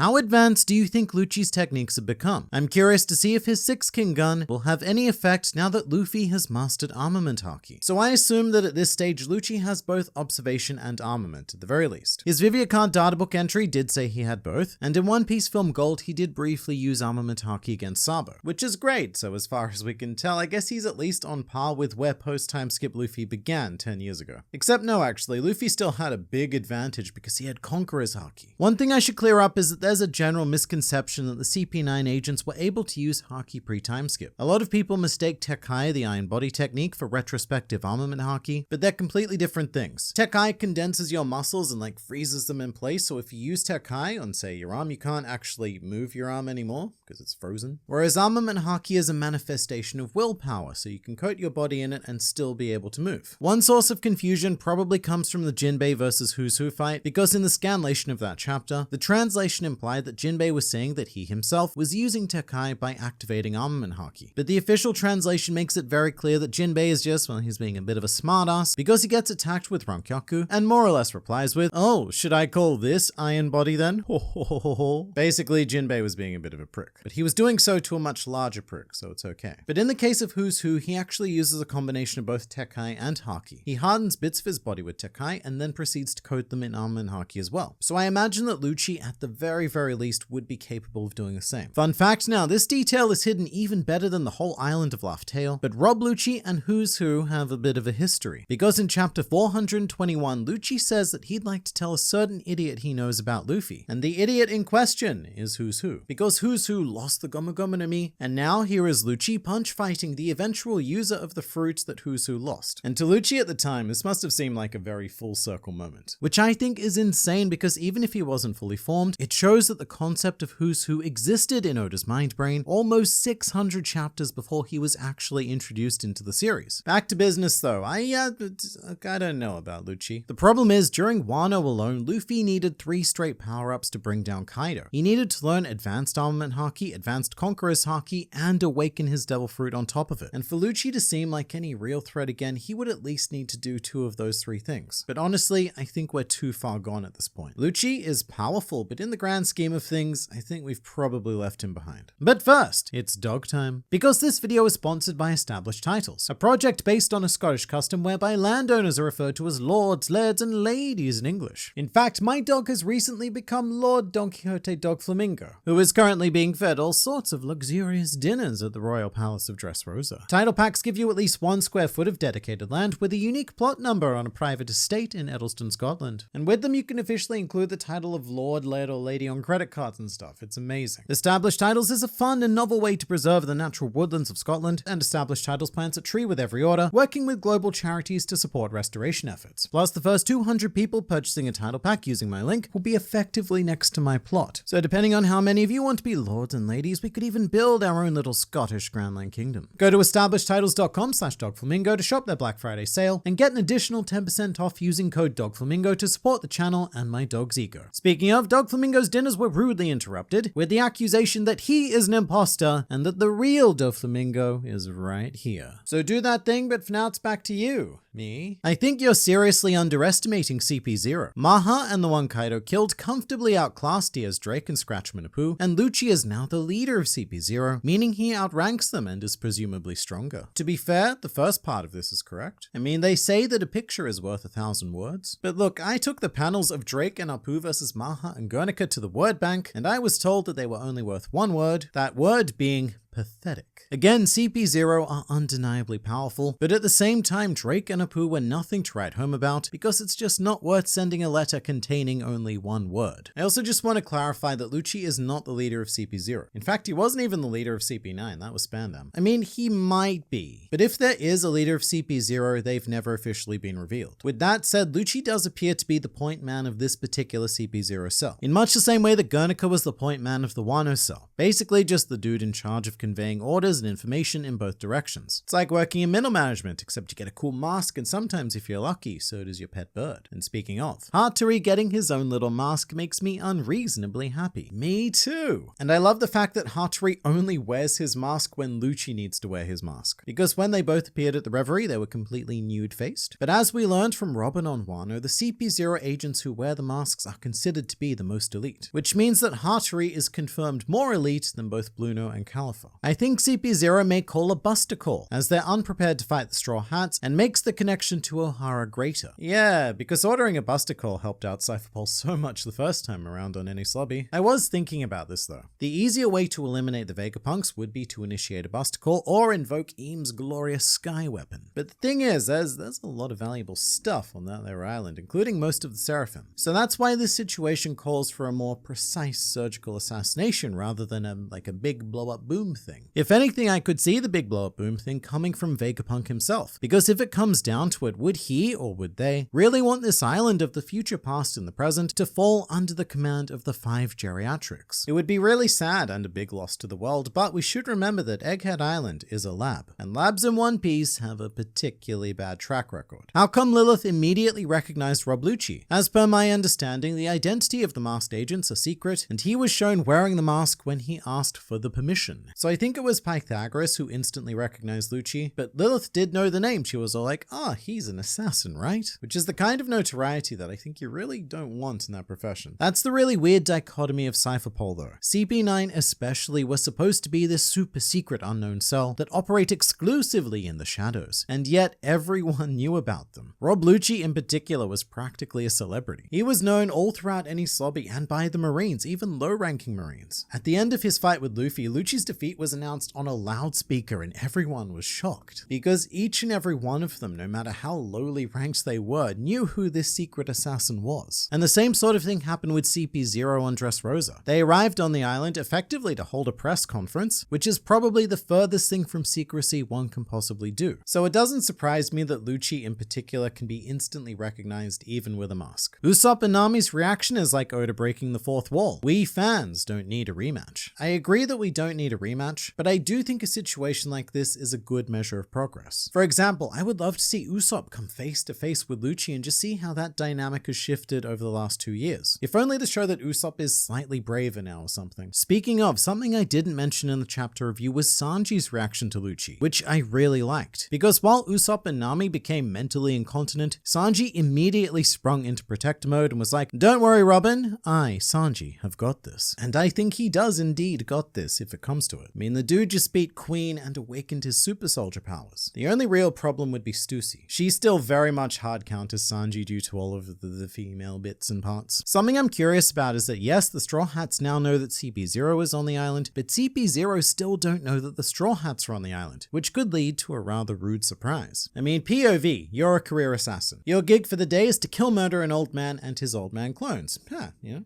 How advanced do you think Lucci's techniques have become? I'm curious to see if his 6 King gun will have any effect now that Luffy has mastered armament haki. So I assume that at this stage Lucci has both observation and armament at the very least. His Viviacard databook entry did say he had both, and in One Piece Film Gold he did briefly use armament haki against Sabo, which is great, so as far as we can tell I guess he's at least on par with where post-time skip Luffy began 10 years ago. Except no, actually, Luffy still had a big advantage because he had Conqueror's haki. One thing I should clear up is that there's a general misconception that the CP9 agents were able to use haki pre-time skip. A lot of people mistake Tekkai, the Iron Body technique, for retrospective armament haki, but they're completely different things. Tekkai condenses your muscles and freezes them in place, so if you use Tekkai on say your arm, you can't actually move your arm anymore because it's frozen. Whereas armament haki is a manifestation of willpower, so you can coat your body in it and still be able to move. One source of confusion probably comes from the Jinbei versus Who's Who fight, because in the scanlation of that chapter, the translation implied that Jinbei was saying that he himself was using Tekkai by activating armament haki. But the official translation makes it very clear that Jinbei is just, well, he's being a bit of a smartass because he gets attacked with Rankyaku and more or less replies with, "Oh, should I call this Iron Body then?" Ho ho ho ho ho. Basically, Jinbei was being a bit of a prick, but he was doing so to a much larger prick, so it's okay. But in the case of Who's Who, he actually uses a combination of both Tekkai and haki. He hardens bits of his body with Tekkai and then proceeds to coat them in armament haki as well. So I imagine that Lucci, at the very least, would be capable of doing the same. Fun fact now, this detail is hidden even better than the whole island of Laugh Tale, but Rob Lucci and Who's Who have a bit of a history. Because in chapter 421, Lucci says that he'd like to tell a certain idiot he knows about Luffy, and the idiot in question is Who's Who. Because Who's Who lost the Gomu Gomu no Mi, and now here is Lucci punch fighting the eventual user of the fruit that Who's Who lost. And to Lucci at the time, this must have seemed like a very full circle moment, which I think is insane because even if he wasn't fully formed, it shows that the concept of Who's Who existed in Oda's mind brain almost 600 chapters before he was actually introduced into the series. Back to business though, I don't know about Lucci. The problem is, during Wano alone, Luffy needed 3 straight power-ups to bring down Kaido. He needed to learn advanced armament haki, advanced conqueror's haki, and awaken his devil fruit on top of it. And for Lucci to seem like any real threat again, he would at least need to do 2 of those 3 things. But honestly, I think we're too far gone at this point. Lucci is powerful, but in the grand scheme of things, I think we've probably left him behind. But first, it's dog time. Because this video is sponsored by Established Titles, a project based on a Scottish custom whereby landowners are referred to as lords, lairds, and ladies in English. In fact, my dog has recently become Lord Don Quixote Dog Flamingo, who is currently being fed all sorts of luxurious dinners at the Royal Palace of Dressrosa. Title packs give you at least 1 square foot of dedicated land with a unique plot number on a private estate in Eddleston, Scotland. And with them, you can officially include the title of Lord, Laird, or Lady on credit cards and stuff. It's amazing. Established Titles is a fun and novel way to preserve the natural woodlands of Scotland, and Established Titles plants a tree with every order, working with global charities to support restoration efforts. Plus, the first 200 people purchasing a title pack using my link will be effectively next to my plot. So depending on how many of you want to be lords and ladies, we could even build our own little Scottish Grand Line Kingdom. Go to establishedtitles.com/dogflamingo to shop their Black Friday sale and get an additional 10% off using code DOGFLAMINGO to support the channel and my dog's ego. Speaking of, Dog Flamingo's dinners were rudely interrupted with the accusation that he is an imposter and that the real Doflamingo is right here. So do that thing, but for now it's back to you. Me? I think you're seriously underestimating CP0. Maha and the one Kaido killed comfortably outclassed Diaz Drake and Scratchman Apu, and Lucci is now the leader of CP0, meaning he outranks them and is presumably stronger. To be fair, the first part of this is correct. I mean, they say that a picture is worth 1,000 words. But look, I took the panels of Drake and Apu versus Maha and Guernica to the word bank, and I was told that they were only worth 1 word, that word being pathetic. Again, CP0 are undeniably powerful, but at the same time, Drake and Apu were nothing to write home about because it's just not worth sending a letter containing only 1 word. I also just want to clarify that Lucci is not the leader of CP0. In fact, he wasn't even the leader of CP9, that was Spandam. I mean, he might be, but if there is a leader of CP0, they've never officially been revealed. With that said, Lucci does appear to be the point man of this particular CP0 cell, in much the same way that Guernica was the point man of the Wano cell. Basically just the dude in charge of conveying orders and information in both directions. It's like working in middle management, except you get a cool mask, and sometimes if you're lucky, so does your pet bird. And speaking of, Hattori getting his own little mask makes me unreasonably happy. Me too. And I love the fact that Hattori only wears his mask when Lucci needs to wear his mask. Because when they both appeared at the Reverie, they were completely nude-faced. But as we learned from Robin on Wano, the CP0 agents who wear the masks are considered to be the most elite, which means that Hattori is confirmed more elite than both Bluno and Caliphar. I think CP0 may call a Buster call, as they're unprepared to fight the Straw Hats, and makes the connection to Ohara greater. Yeah, because ordering a Buster call helped out Cypherpole so much the first time around on any slobby. I was thinking about this though. The easier way to eliminate the Vegapunks would be to initiate a Buster call or invoke Eames' glorious sky weapon. But the thing is, there's a lot of valuable stuff on that there island, including most of the Seraphim. So that's why this situation calls for a more precise surgical assassination rather than a big blow-up boom thing. If anything, I could see the big blow-up boom thing coming from Vegapunk himself, because if it comes down to it, would he, or would they, really want this island of the future past and the present to fall under the command of the 5 geriatrics? It would be really sad and a big loss to the world, but we should remember that Egghead Island is a lab, and labs in One Piece have a particularly bad track record. How come Lilith immediately recognized Rob Lucci? As per my understanding, the identity of the masked agents are secret, and he was shown wearing the mask when he asked for the permission. So I think it was Pythagoras who instantly recognized Lucci, but Lilith did know the name. She was all like, he's an assassin, right? Which is the kind of notoriety that I think you really don't want in that profession. That's the really weird dichotomy of Cypherpole though. CP9 especially was supposed to be this super secret unknown cell that operate exclusively in the shadows, and yet everyone knew about them. Rob Lucci in particular was practically a celebrity. He was known all throughout any slobby and by the Marines, even low-ranking Marines. At the end of his fight with Luffy, Lucci's defeat was announced on a loudspeaker and everyone was shocked, because each and every one of them, no matter how lowly ranked they were, knew who this secret assassin was. And the same sort of thing happened with CP0 on Dressrosa. They arrived on the island effectively to hold a press conference, which is probably the furthest thing from secrecy one can possibly do. So it doesn't surprise me that Lucci in particular can be instantly recognized even with a mask. Usopp and Nami's reaction is like Oda breaking the fourth wall. We fans don't need a rematch. I agree that we don't need a rematch, but I do think a situation like this is a good measure of progress. For example, I would love to see Usopp come face to face with Lucci and just see how that dynamic has shifted over the last 2 years. If only to show that Usopp is slightly braver now or something. Speaking of, something I didn't mention in the chapter review was Sanji's reaction to Lucci, which I really liked. Because while Usopp and Nami became mentally incontinent, Sanji immediately sprung into protect mode and was like, "Don't worry, Robin, I, Sanji, have got this." And I think he does indeed got this if it comes to it. I mean, the dude just beat Queen and awakened his super soldier powers. The only real problem would be Stussy. She still very much hard counters Sanji due to all of the female bits and parts. Something I'm curious about is that yes, the Straw Hats now know that CP0 is on the island, but CP0 still don't know that the Straw Hats are on the island, which could lead to a rather rude surprise. I mean, POV, you're a career assassin. Your gig for the day is to kill, murder an old man and his old man clones.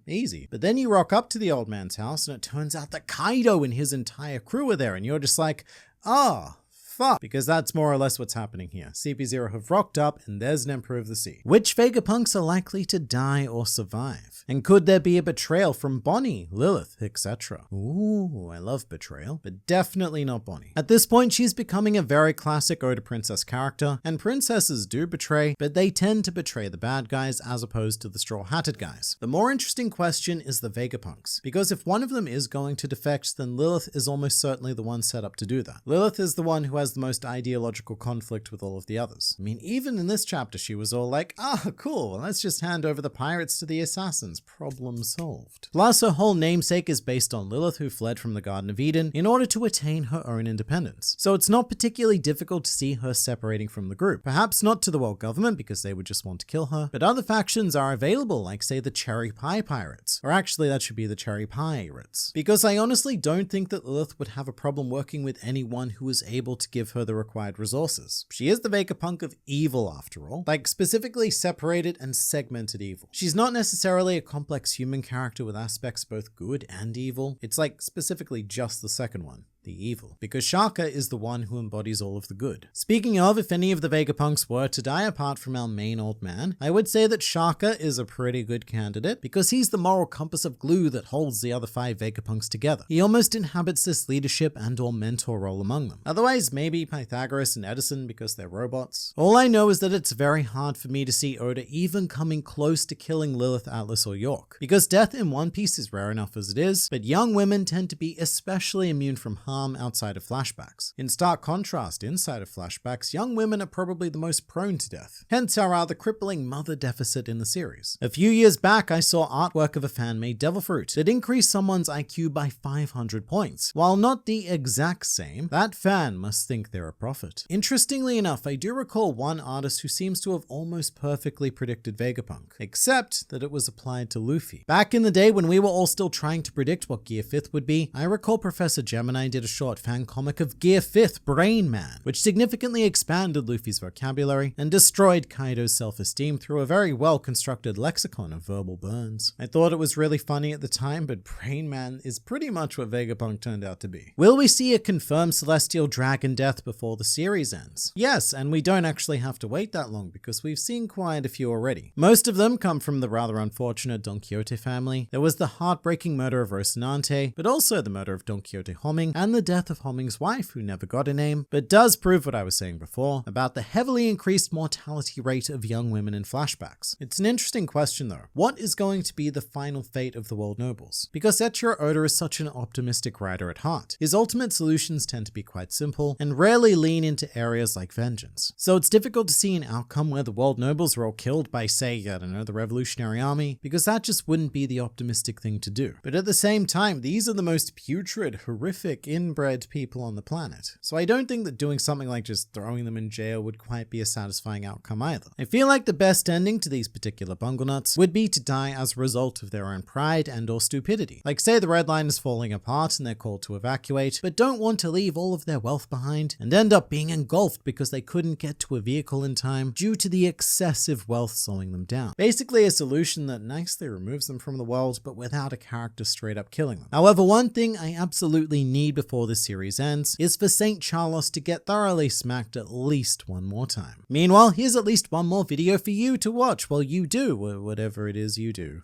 Easy. But then you rock up to the old man's house and it turns out that Kaido and his entire crew are there and you're just like, fuck. Because that's more or less what's happening here. CP0 have rocked up and there's an Emperor of the Sea. Which Vegapunks are likely to die or survive? And could there be a betrayal from Bonnie, Lilith, etc.? Ooh, I love betrayal, but definitely not Bonnie. At this point, she's becoming a very classic Oda princess character, and princesses do betray, but they tend to betray the bad guys as opposed to the straw-hatted guys. The more interesting question is the Vegapunks, because if one of them is going to defect, then Lilith is almost certainly the one set up to do that. Lilith is the one who has the most ideological conflict with all of the others. I mean, even in this chapter, she was all like, cool, let's just hand over the pirates to the assassins. Problem solved. Plus, her whole namesake is based on Lilith, who fled from the Garden of Eden in order to attain her own independence. So it's not particularly difficult to see her separating from the group. Perhaps not to the world government because they would just want to kill her, but other factions are available, like say the Cherry Pie Pirates. Or actually, that should be the Cherry Pirates. Because I honestly don't think that Lilith would have a problem working with anyone who is able to give her the required resources. She is the Vegapunk of evil after all, like specifically separated and segmented evil. She's not necessarily a complex human character with aspects both good and evil. It's like specifically just the second one. the evil, because Shaka is the one who embodies all of the good. Speaking of, if any of the Vegapunks were to die apart from our main old man, I would say that Shaka is a pretty good candidate because he's the moral compass of glue that holds the other 5 Vegapunks together. He almost inhabits this leadership and or mentor role among them. Otherwise, maybe Pythagoras and Edison because they're robots. All I know is that it's very hard for me to see Oda even coming close to killing Lilith, Atlas, or York, because death in One Piece is rare enough as it is, but young women tend to be especially immune from harm outside of flashbacks. In stark contrast, inside of flashbacks, young women are probably the most prone to death, hence our rather crippling mother deficit in the series. A few years back, I saw artwork of a fan-made devil fruit that increased someone's IQ by 500 points. While not the exact same, that fan must think they're a prophet. Interestingly enough, I do recall one artist who seems to have almost perfectly predicted Vegapunk, except that it was applied to Luffy. Back in the day when we were all still trying to predict what Gear 5th would be, I recall Professor Gemini did a short fan comic of Gear 5th Brain Man, which significantly expanded Luffy's vocabulary and destroyed Kaido's self-esteem through a very well-constructed lexicon of verbal burns. I thought it was really funny at the time, but Brain Man is pretty much what Vegapunk turned out to be. Will we see a confirmed celestial dragon death before the series ends? Yes, and we don't actually have to wait that long because we've seen quite a few already. Most of them come from the rather unfortunate Don Quixote family. There was the heartbreaking murder of Rocinante, but also the murder of Don Quixote Homing and the death of Homing's wife, who never got a name, but does prove what I was saying before about the heavily increased mortality rate of young women in flashbacks. It's an interesting question though. What is going to be the final fate of the world nobles? Because Eiichiro Oda is such an optimistic writer at heart. His ultimate solutions tend to be quite simple and rarely lean into areas like vengeance. So it's difficult to see an outcome where the world nobles are all killed by, say, I don't know, the Revolutionary Army, because that just wouldn't be the optimistic thing to do. But at the same time, these are the most putrid, horrific, inbred people on the planet. So I don't think that doing something like just throwing them in jail would quite be a satisfying outcome either. I feel like the best ending to these particular bunglenuts would be to die as a result of their own pride and or stupidity. Like say the Red Line is falling apart and they're called to evacuate, but don't want to leave all of their wealth behind and end up being engulfed because they couldn't get to a vehicle in time due to the excessive wealth slowing them down. Basically a solution that nicely removes them from the world, but without a character straight up killing them. However, one thing I absolutely need before the series ends is for St. Charles to get thoroughly smacked at least one more time. Meanwhile, here's at least one more video for you to watch while you do whatever it is you do.